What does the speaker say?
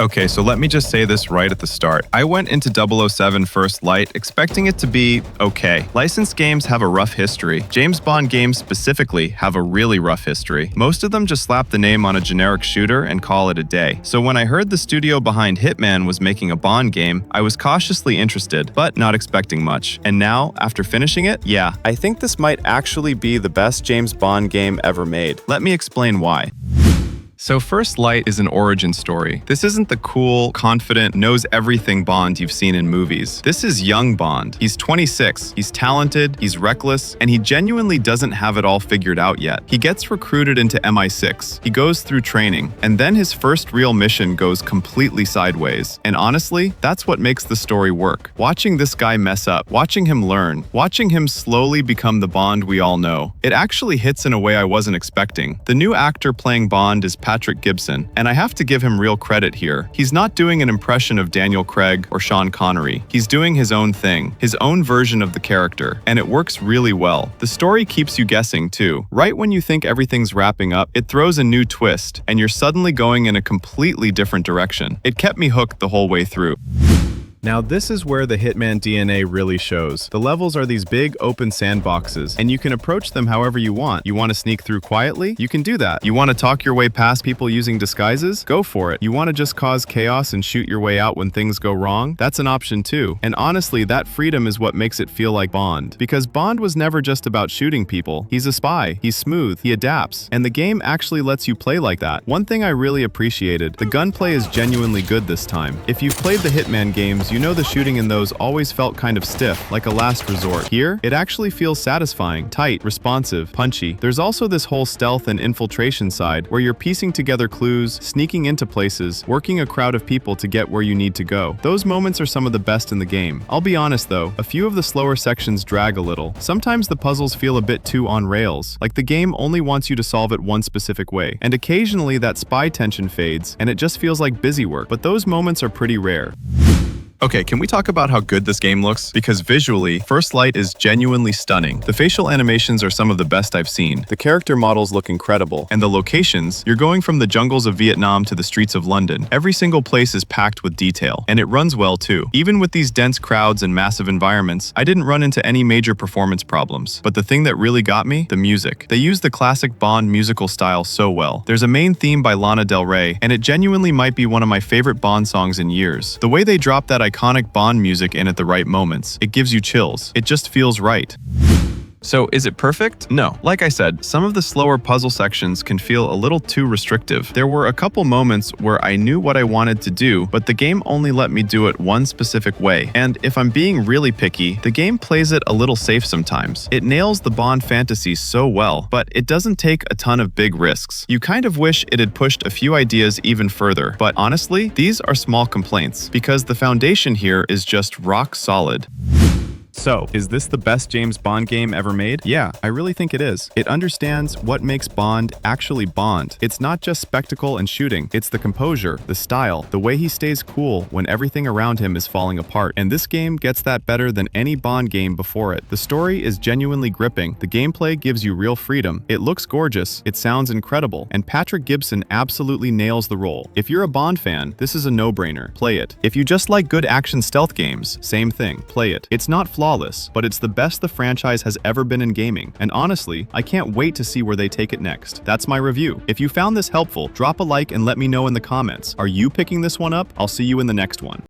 Okay, so let me just say this right at the start. I went into 007 First Light expecting it to be okay. Licensed games have a rough history. James Bond games specifically have a really rough history. Most of them just slap the name on a generic shooter and call it a day. So when I heard the studio behind Hitman was making a Bond game, I was cautiously interested, but not expecting much. And now, after finishing it, yeah, I think this might actually be the best James Bond game ever made. Let me explain why. So First Light is an origin story. This isn't the cool, confident, knows everything Bond you've seen in movies. This is young Bond. He's 26, he's talented, he's reckless, and he genuinely doesn't have it all figured out yet. He gets recruited into MI6, he goes through training, and then his first real mission goes completely sideways. And honestly, that's what makes the story work. Watching this guy mess up, watching him learn, watching him slowly become the Bond we all know. It actually hits in a way I wasn't expecting. The new actor playing Bond is Patrick Gibson, and I have to give him real credit here. He's not doing an impression of Daniel Craig or Sean Connery. He's doing his own thing, his own version of the character, and it works really well. The story keeps you guessing too. Right when you think everything's wrapping up, it throws a new twist, and you're suddenly going in a completely different direction. It kept me hooked the whole way through. Now this is where the Hitman DNA really shows. The levels are these big open sandboxes, and you can approach them however you want. You want to sneak through quietly? You can do that. You want to talk your way past people using disguises? Go for it. You want to just cause chaos and shoot your way out when things go wrong? That's an option too. And honestly, that freedom is what makes it feel like Bond. Because Bond was never just about shooting people. He's a spy, he's smooth, he adapts, and the game actually lets you play like that. One thing I really appreciated, the gunplay is genuinely good this time. If you've played the Hitman games, you know the shooting in those always felt kind of stiff, like a last resort. Here, it actually feels satisfying, tight, responsive, punchy. There's also this whole stealth and infiltration side, where you're piecing together clues, sneaking into places, working a crowd of people to get where you need to go. Those moments are some of the best in the game. I'll be honest though, a few of the slower sections drag a little. Sometimes the puzzles feel a bit too on rails, like the game only wants you to solve it one specific way. And occasionally that spy tension fades, and it just feels like busy work, but those moments are pretty rare. Okay, can we talk about how good this game looks? Because visually, First Light is genuinely stunning. The facial animations are some of the best I've seen. The character models look incredible. And the locations, you're going from the jungles of Vietnam to the streets of London. Every single place is packed with detail. And it runs well too. Even with these dense crowds and massive environments, I didn't run into any major performance problems. But the thing that really got me? The music. They use the classic Bond musical style so well. There's a main theme by Lana Del Rey, and it genuinely might be one of my favorite Bond songs in years. The way they drop that iconic Bond music in at the right moments, it gives you chills. It just feels right. So, is it perfect? No. Like I said, some of the slower puzzle sections can feel a little too restrictive. There were a couple moments where I knew what I wanted to do, but the game only let me do it one specific way. And if I'm being really picky, the game plays it a little safe sometimes. It nails the Bond fantasy so well, but it doesn't take a ton of big risks. You kind of wish it had pushed a few ideas even further, but honestly, these are small complaints, because the foundation here is just rock solid. So, is this the best James Bond game ever made? Yeah, I really think it is. It understands what makes Bond actually Bond. It's not just spectacle and shooting, it's the composure, the style, the way he stays cool when everything around him is falling apart. And this game gets that better than any Bond game before it. The story is genuinely gripping, the gameplay gives you real freedom, it looks gorgeous, it sounds incredible, and Patrick Gibson absolutely nails the role. If you're a Bond fan, this is a no-brainer. Play it. If you just like good action stealth games, same thing. Play it. It's not flawless, but it's the best the franchise has ever been in gaming, and honestly, I can't wait to see where they take it next. That's my review. If you found this helpful, drop a like and let me know in the comments. Are you picking this one up? I'll see you in the next one.